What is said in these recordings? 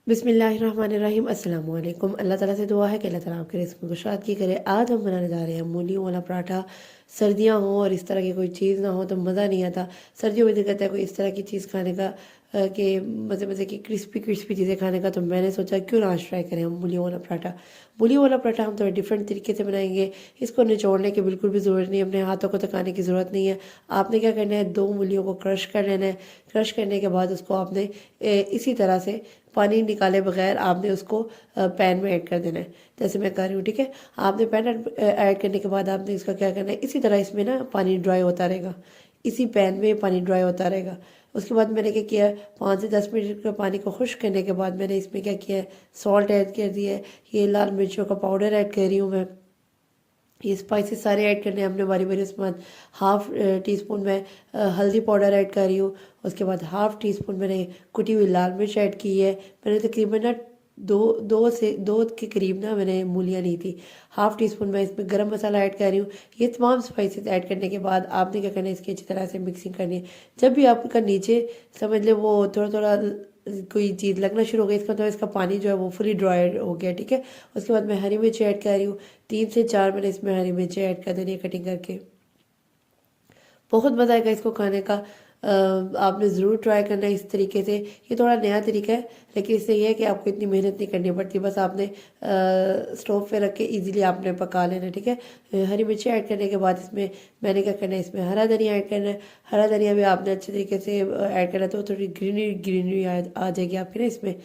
बिस्मिल्लाहिर्रहमानिर्रहीम अस्सलाम वालेकुम। अल्लाह ताला से दुआ है कि अल्लाह ताला आपके रिज़्क़ में कुशाद की करे। आज हम बनाने जा रहे हैं मूलियों वाला पराठा। सर्दियाँ हों और इस तरह की कोई चीज़ ना हो तो मज़ा नहीं आता। सर्दियों में दिल करता है कोई इस तरह की चीज़ खाने का, कि मज़े मज़े की क्रिस्पी क्रिस्पी चीज़ें खाने का। तो मैंने सोचा क्यों ना आज ट्राई करें हम मूलियों वाला पराठा। मूलियों वाला पराठा हम थोड़ा डिफरेंट तरीके से बनाएंगे। इसको निचोड़ने की बिल्कुल भी ज़रूरत नहीं है, अपने हाथों को थकाने की ज़रूरत नहीं है। आपने क्या करना है, 2 मूलियों को क्रश कर लेना है। क्रश करने के बाद उसको आपने इसी तरह से पानी निकाले बगैर आपने उसको पैन में ऐड कर देना है, जैसे मैं कर रही हूँ। ठीक है, आपने पैन ऐड करने के बाद आपने इसका क्या करना है, इसी तरह इसमें ना पानी ड्राई होता रहेगा, इसी पैन में पानी ड्राई होता रहेगा। उसके बाद मैंने क्या किया, 5 से 10 मिनट का पानी को खुश्क करने के बाद मैंने इसमें क्या किया है, सॉल्ट ऐड कर दिया है। ये लाल मिर्चों का पाउडर ऐड कर रही हूँ मैं। ये स्पाइसेस सारे ऐड करने हैं हमने बारी बारी। उसके बाद हाफ टी स्पून में हल्दी पाउडर ऐड कर रही हूँ। उसके बाद हाफ टी स्पून मैंने कुटी हुई लाल मिर्च ऐड की है। मैंने तकरीबन ना दो के करीब ना मैंने मूलियाँ ली थी। हाफ टी स्पून मैं इसमें गरम मसाला ऐड कर रही हूँ। ये तमाम स्पाइसेस ऐड करने के बाद आपने क्या करना है, इसकी अच्छी तरह से मिक्सिंग करनी है। जब भी आपका नीचे समझ ले वो थोड़ा थोड़ा कोई चीज़ लगना शुरू हो गई, इसका मतलब इसका पानी जो है वो फुली ड्राई हो गया। ठीक है, उसके बाद मैं हरी मिर्ची ऐड कर रही हूँ। 3 से 4 मैंने इसमें हरी मिर्ची ऐड कर देनी है कटिंग करके। बहुत मज़ा आएगा इसको खाने का। आपने ज़रूर ट्राई करना है इस तरीके से। ये थोड़ा नया तरीका है, लेकिन इससे ये है कि आपको इतनी मेहनत नहीं करनी पड़ती। बस आपने स्टोव पे रख के इजीली आपने पका लेना है। ठीक है, हरी मिर्ची ऐड करने के बाद इसमें मैंने क्या करना है, इसमें हरा धनिया ऐड करना है। हरा धनिया भी आपने अच्छे तरीके से ऐड करना है, तो थोड़ी ग्रीनरी ग्रीनरी आ जाएगी आपकी ना इसमें।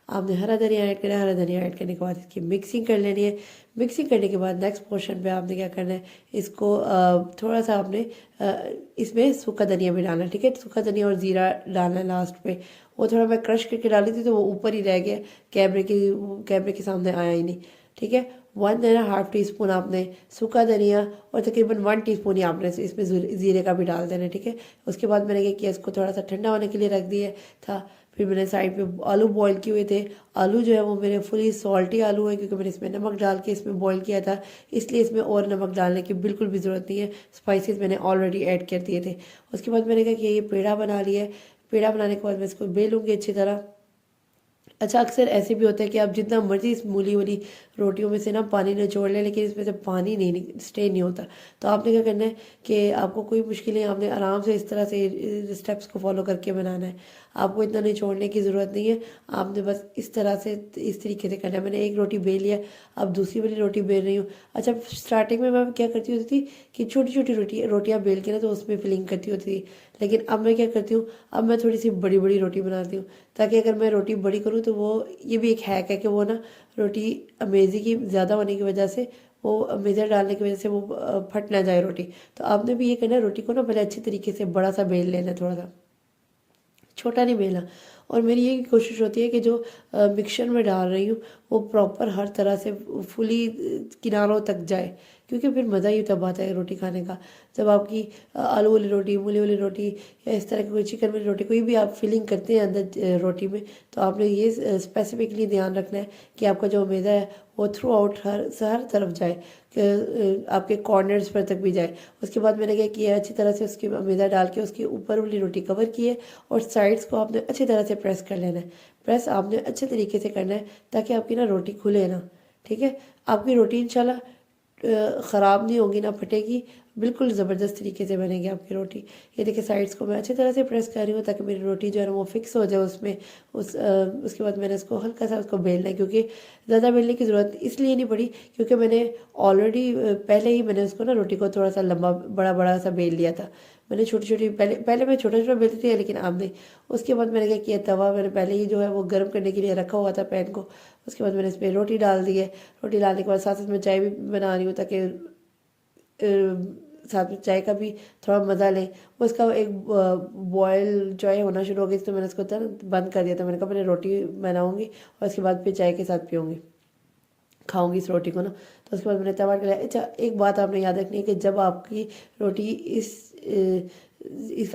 आपने हरा धनिया ऐड करना है। हरा धनिया ऐड करने के बाद इसकी मिक्सिंग कर लेनी है। मिक्सिंग करने के बाद नेक्स्ट पोर्शन पे आपने क्या करना है, इसको थोड़ा सा आपने इसमें सूखा धनिया भी डालना है। ठीक है, सूखा धनिया और ज़ीरा डालना है लास्ट पे। वो थोड़ा मैं क्रश करके डाली थी तो वो ऊपर ही रह गया, कैमरे के सामने आया ही नहीं। ठीक है, 1.5 टी स्पून आपने सूखा धनिया और तकरीबन 1 टीस्पून ही आपने इसमें ज़ीरे का भी डाल देना है। ठीक है, उसके बाद मैंने क्या किया, इसको थोड़ा सा ठंडा होने के लिए रख दिया था। फिर मैंने साइड पे आलू बॉईल किए हुए थे। आलू जो है वो मेरे फुली सॉल्टी आलू है, क्योंकि मैंने इसमें नमक डाल के इसमें बॉईल किया था, इसलिए इसमें और नमक डालने की बिल्कुल भी ज़रूरत नहीं है। स्पाइसेस मैंने ऑलरेडी ऐड कर दिए थे। उसके बाद मैंने क्या किया, ये पेड़ा बना लिया है। पेड़ा बनाने के बाद मैं इसको बेलूँगी अच्छी तरह। अच्छा, अक्सर ऐसे भी होता है कि आप जितना मर्जी इस मूली वाली रोटियों में से ना पानी निचोड़ लें, लेकिन इसमें से पानी नहीं स्टे नहीं होता। तो आपने क्या करना है कि आपको कोई मुश्किल नहीं, आपने आराम से इस तरह से स्टेप्स को फॉलो करके बनाना है। आपको इतना निचोड़ने की ज़रूरत नहीं है। आपने बस इस तरह से इस तरीके से करना है। मैंने एक रोटी बेल लिया, अब दूसरी वाली रोटी बेल रही हूँ। अच्छा, स्टार्टिंग में मैं क्या करती होती थी कि छोटी छोटी रोटियाँ बेल के ना तो उसमें फिलिंग करती होती थी, लेकिन अब मैं क्या करती हूँ, अब मैं थोड़ी सी बड़ी बड़ी रोटी बनाती हूँ, ताकि अगर मैं रोटी बड़ी करूँ तो वो, ये भी एक हैक है कि वो ना रोटी अमेज़ी की ज़्यादा होने की वजह से, वो मेज़र डालने की वजह से वो फट ना जाए रोटी। तो आपने भी ये करना है, रोटी को ना पहले अच्छी तरीके से बड़ा सा बेल लेना है, थोड़ा सा छोटा नहीं बेलना। और मेरी ये कोशिश होती है कि जो मिक्सचर में डाल रही हूँ वो प्रॉपर हर तरह से फुली किनारों तक जाए, क्योंकि फिर मज़ा ही तब आता है रोटी खाने का। जब आपकी आलू वाली रोटी, मूली वाली रोटी या इस तरह की कोई चिकन वाली रोटी, कोई भी आप फिलिंग करते हैं अंदर रोटी में, तो आपने ये स्पेसिफिकली ध्यान रखना है कि आपका जो मैदा है वो थ्रू आउट हर तरफ जाए, कि आपके कॉर्नर्स पर तक भी जाए। उसके बाद मैंने क्या किया, अच्छी तरह से उसकी मैदा डाल के उसके ऊपर वाली रोटी कवर की है, और साइड्स को आपने अच्छी तरह से प्रेस कर लेना है। प्रेस आपने अच्छे तरीके से करना है ताकि आपकी ना रोटी खुले ना। ठीक है, आपकी रोटी इंशाल्लाह ख़राब नहीं होगी, ना फटेगी, बिल्कुल ज़बरदस्त तरीके से बनेगी आपकी रोटी। ये देखिए, साइड्स को मैं अच्छी तरह से प्रेस कर रही हूँ ताकि मेरी रोटी जो है ना वो फिक्स हो जाए उसमें। उसके बाद मैंने इसको हल्का सा उसको बेलना है, क्योंकि ज़्यादा बेलने की ज़रूरत इसलिए नहीं पड़ी क्योंकि मैंने ऑलरेडी पहले ही मैंने उसको ना रोटी को थोड़ा सा लंबा बड़ा बड़ा सा बेल लिया था। मैंने छोटी छोटी पहले पहले मैं छोटा छोटा बेलती थी, लेकिन अब नहीं। उसके बाद मैंने क्या किया, तवा मैंने पहले ही जो है वो गर्म करने के लिए रखा हुआ था पैन को। उसके बाद मैंने इसमें रोटी डाल दी है। रोटी डालने के बाद साथ साथ मैं चाय भी बना रही हूँ, ताकि साथ में चाय का भी थोड़ा मज़ा लें। वो इसका एक बॉयल चाय होना शुरू हो गई, तो मैंने उसको बंद कर दिया था। मैंने कहा पहले रोटी बनाऊँगी और उसके बाद फिर चाय के साथ पीऊँगी, खाऊंगी इस रोटी को ना। तो उसके बाद मैंने तवा के लिया। अच्छा, एक बात आपने याद रखनी है कि जब आपकी रोटी इस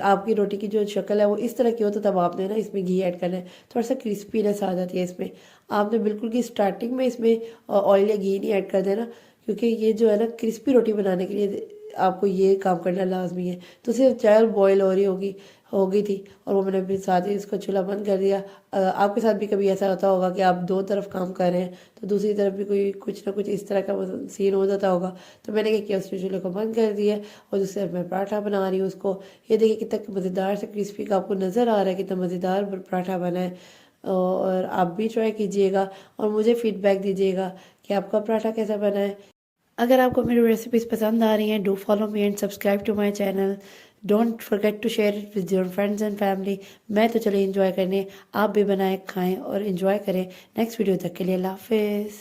आपकी रोटी की जो शक्ल है वो इस तरह की हो, तो तब आपने ना इसमें घी ऐड करना है। थोड़ा सा क्रिस्पीनेस आ जाती है इसमें। आपने बिल्कुल की स्टार्टिंग में इसमें ऑयल या घी नहीं ऐड कर देना, क्योंकि ये जो है ना क्रिस्पी रोटी बनाने के लिए आपको ये काम करना लाजमी है। तो सिर्फ चाय बॉयल हो रही होगी हो गई थी और वो मैंने फिर साथ ही इसको चूल्हा बंद कर दिया। आपके साथ भी कभी ऐसा होता होगा कि आप दो तरफ काम कर रहे हैं तो दूसरी तरफ भी कोई कुछ ना कुछ इस तरह का सीन हो जाता होगा। तो मैंने क्या किया, उसने चूल्हे को बंद कर दिया और दूसरी तरफ मैं पराठा बना रही हूँ उसको। ये देखिए कितना मज़ेदार से क्रिस्पी का आपको नज़र आ रहा है, कितना मज़ेदार पराठा बना है। और आप भी ट्राई कीजिएगा और मुझे फीडबैक दीजिएगा कि आपका पराठा कैसा बना है। अगर आपको मेरी रेसिपीज़ पसंद आ रही हैं, do follow me and subscribe to my channel. Don't forget to share it with your friends and family. मैं तो चले इंजॉय करने, आप भी बनाएं खाएं और इंजॉय करें। नेक्स्ट वीडियो तक के लिए अल्लाह हाफिज़।